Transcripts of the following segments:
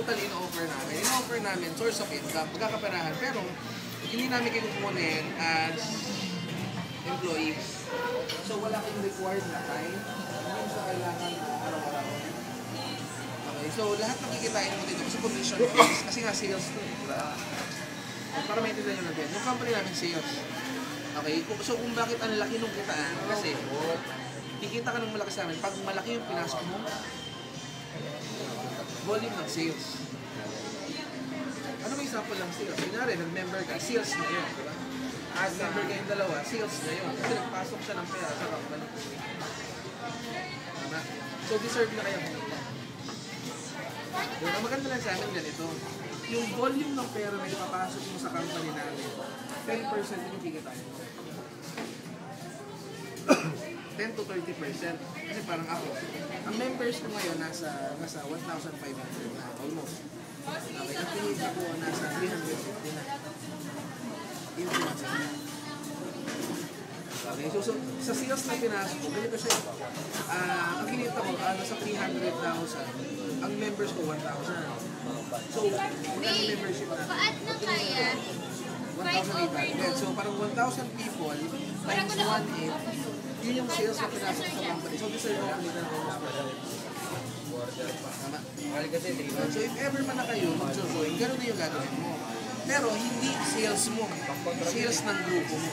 total in-offer namin. In-offer namin, source of income, magkakaperahan, pero hindi namin kayo kukunin as employees. So wala kayong required na time, hindi sa kailangan na araw-araw. Okay, so lahat ng kikitain mo dito kasi commission fees, kasi nga sales to, diba? Para maintindihan nyo natin, yung company namin sales. Okay, so kung bakit ang laki nung kitaan, kasi kikita ka ng malaki sa amin, pag malaki yung pinasok mo, volume ng sales. Ano may example ng sales? Kunyari, nag-member ka, sales na yun, diba? As member kayong dalawa, sales na yun. Kasi nagpasok siya ng pera sa company. Tama? So, deserve na kayo kumita. Ang maganda lang sa amin ganito. Yung volume ng pera na ipapasok mo sa company namin, 10% yung kikita mo. 10 to 30%. Kasi parang ako, ang members ko ngayon nasa 1,500 na, almost. Okay, ang pinita ko nasa 350 na. Yung pinasok niya. Okay, so sa sales na pinasok ko, ganito siya. Ang kinita ko, nasa 300,000. Ang members ko, 1,000. So, magkano membership na? Paad na kaya? 1,800. So, parang 1,000 people times 1,800. Yun yung sales na pinasok sa company. So, deserve na kumita ng tama. So, if ever man na kayo mag-join, gano'n na yung gagawin mo. Pero, hindi sales mo. Sales ng grupo mo.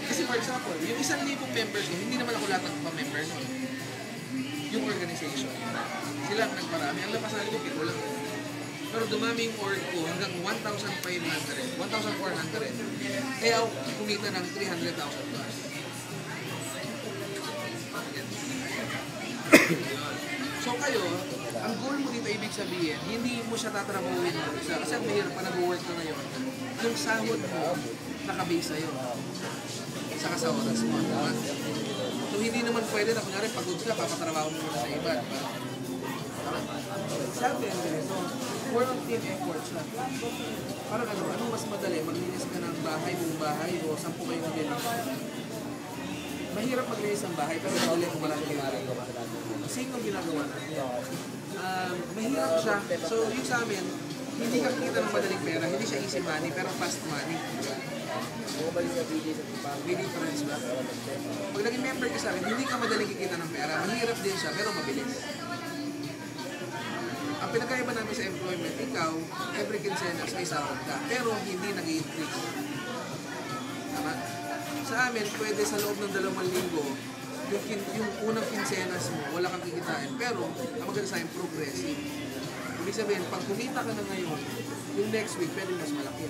Kasi for example, yung 1,000 members ko, hindi naman ako lahat ng pa-member nun. Yung organization. Sila ang nagparami. Ang lapasan ko, pito lang. Pero dumami yung org ko hanggang 1,500, 1,400. Kaya ako kumita ng 300,000 plus. So kayo, ang goal mo dito ibig sabihin, hindi mo siya tatrabahuin mo isa. Kasi ang mahirap pa nag-work ka ngayon. Yung sahod mo, nakabase sa'yo. Saka sa oras mo. So hindi naman pwede na kunyari pagod ka, papatrabaho mo muna sa iba. Sabi ang ganito, more of team effort siya. Parang anong mas madali? Maglinis ka ng bahay, buong bahay, o 10 kayo maglinis. Mahirap maglinis ang bahay, pero madali kung marami ginagawa. Same ang ginagawa natin. Mahirap siya. So yung sa amin, hindi ka kita ng madaling pera, hindi siya easy money, pero fast money. May difference ba? Pag naging member ka sa akin, hindi ka madaling kikita ng pera. Mahirap din siya, pero mabilis. Ang pinagkaiba namin sa employment, ikaw, every quincenas may sahod ka, pero hindi nag-i-increase. Tama? Sa amin, pwede sa loob ng 2,000, yung unang quincenas mo, wala kang kikitain, pero ang maganda sa akin, progressive. Ibig sabihin, pag kumita ka na ngayon, yung next week, pwede mas malaki.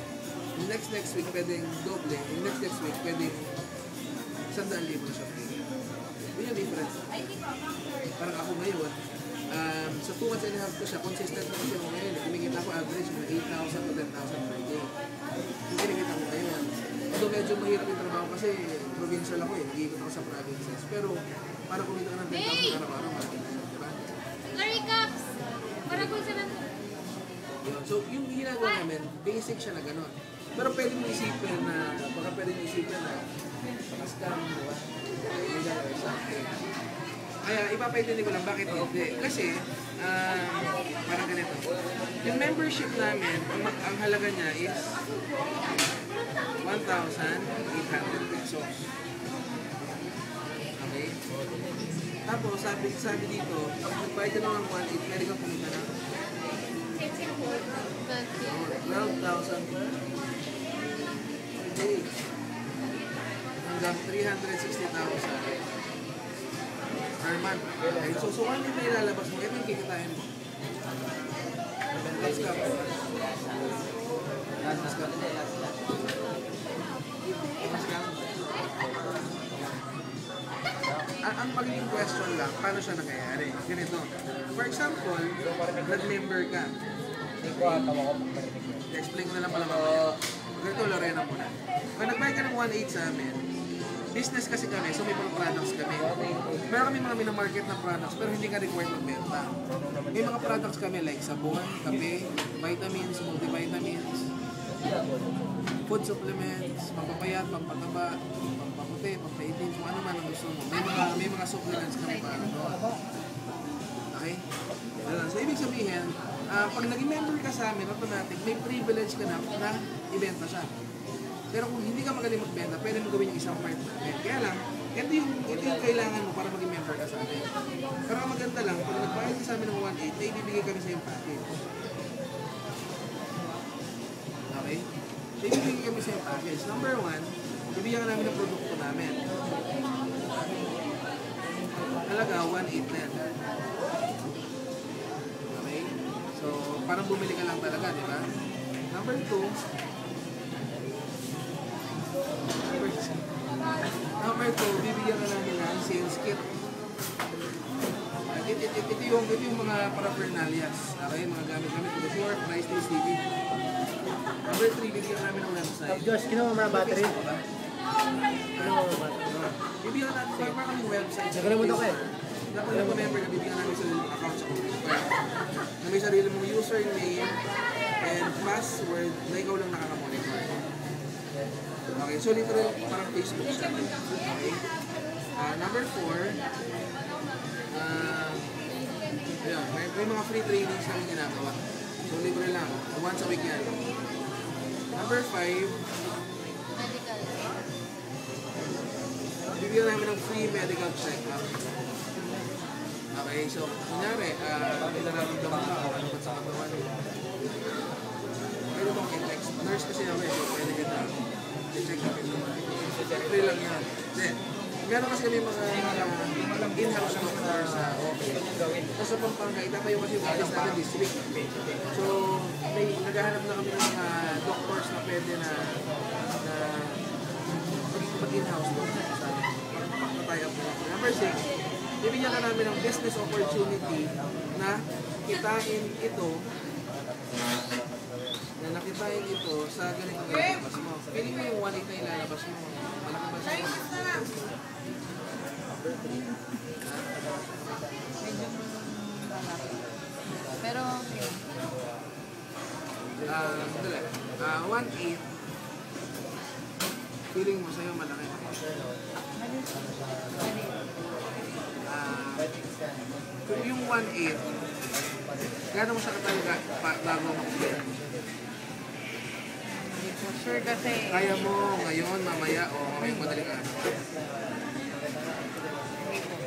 Yung next week, pwedeng doble. Yung next week, pwedeng 100,000 na siya. Yun yung difference. Parang ako ngayon, sa 2 months and a half ko siya, consistent na siya ako ngayon. Kumikita ko average na 8,000 to 10,000 per day. Yung kinikita ko ngayon. Although medyo mahirap yung trabaho kasi provincial ako eh. Nag-iikot ako sa provinces. Pero para kumita ka ng 10,000 araw-araw, malaki na yun, diba? Larry Caps! Para kung saan ang... So yung ginagawa namin, basic siya na gano'n. Pero pwede mo isipin na, baka pwede mo isipin na scam, diba? Or something. Kaya ipapaintindi ko lang bakit hindi. Kasi, parang ganito. Yung membership namin, ang halaga niya is 1,800 pesos. Okay? Tapos, sabi dito, nagbayad ka naman ng 1,800, pwede kang kumita na 12,000 per day. Hanggang 360,000 per month. Okay? So, 1 na ilalabas mo, ito yung kikitain mo. Let's go. Let's go. Ang magiging question lang, paano siya nangyayari? Ganito. For example, nag-member ka. I-explain ko na lang pala mamaya. Ganito, Lorena muna. Pag nagbayad ka ng 1,800 sa amin, business kasi kami, so may mga products kami. Meron kami mga minamarket na products, pero hindi ka required magbenta. May mga products kami like sabon, kape, vitamins, multivitamins, food supplements, pampapayat, pampataba, pampaputi, pampaitim, kung ano man ang gusto mo. May mga supplements kami para doon. Okay? Ganun. So, ibig sabihin, pag naging member ka sa amin, automatic, may privilege ka na ibenta siya. Pero kung hindi ka magaling magbenta, pwede mo gawin yung isang part namin. Kaya lang, ito yung kailangan mo para maging member ka sa amin. Pero ang maganda lang, pag nagbayad ka sa amin ng 1.8, may ibibigay kami sa yung package. Okay? So, ibibigay kami sa yung package. Number 1, bibigyan ka namin ng produkto namin. Talaga, 1.8 na yan. Okay? So, parang bumili ka lang talaga, di ba? Number 2, bibigyan ka namin ng sales kit. Ito yung mga paraphernalias. Okay, mga gamit-gamit ko before, price list TV. Number 3, bibigyan namin ng website. Josh, kinuha mo na battery? Kinuha mo na battery? Bibigyan natin, magpapaka kami website. Nagalimutan ko eh. Dapat yung member ka, bibigyan namin sa account sa computer. Na may sarili mong username and password na ikaw lang nakaka-monitor. Okay, so literal parang Facebook siya. Okay. Number 4, ayun, may mga free trainings kami ginagawa. So libre lang, once a week yan. Number 5, Medical. bibigyan namin ng free medical check-up. Okay, so kunyari, may nararamdaman ka o ano ba sa katawan mo. Pwede mong i-text. Nurse kasi ako eh, so pwede kita i-check up ito. Free lang yan. Then, meron kasi kami mga in-house doctor sa office. So sa Pampanga, itatayo kasi yung office natin this week. So, may naghahanap na kami ng mga doctors na pwede na mag-in-house doctor sa atin. Magpapatay up na. Number 6, bibigyan ka namin ng business opportunity na kitain ito nakitain ito sa ganitong ilalabas mo. Piling mo yung 1.8 na ilalabas mo. Malaki ba siya? Pero, okay. Dali. 1.8 feeling mo sa'yo malaki. Yung 1.8 gano'n mo siya katalaga bago makulit? Sure kasi. Kaya mo ngayon, mamaya, o ngayong madaling araw.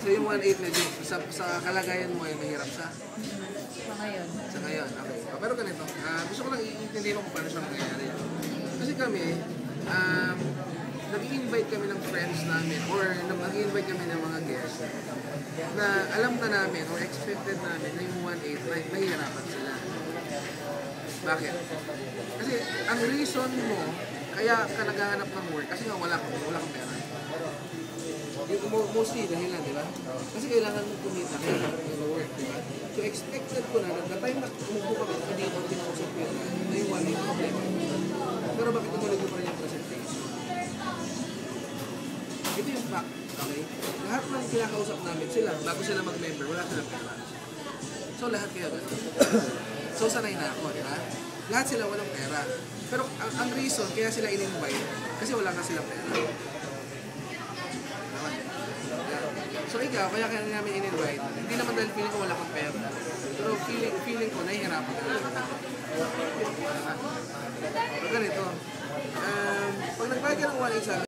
So yung 1.8 medyo, sa kalagayan mo ay mahirap siya. Sa ngayon. Sa ngayon, okay. Pero ganito, gusto ko lang iintindihin mo kung paano siya mangyayari. Kasi kami, nag-i-invite kami ng friends namin or nag-i-invite kami ng mga guests na alam na namin or expected namin na yung 1.8 mahihirapan sila. Bakit? Kasi ang reason mo kaya ka naghahanap ng work kasi nga wala kang pera. Mostly dahilan, di ba? Kasi kailangan mo kumita, kailangan mo work, di ba? So expected ko na the time na umupo ka hindi ko kinausap ko yun na yung 1.8 problema. Pero bakit tumuloy ko pa rin yung presentation? Ito yung fact, okay? Lahat ng kinakausap namin sila, bago sila mag-member, wala silang pera. So lahat kaya ganun. So sanay na ako, di ba? Lahat sila walang pera. Pero ang reason, kaya sila in-invite, kasi wala ka silang pera. So ikaw, kaya namin in-invite, hindi naman dahil feeling ko wala kang pera. Pero feeling ko, nahihirapan ka. Diba? So ganito, pag nagbayad ka ng 1.8 sa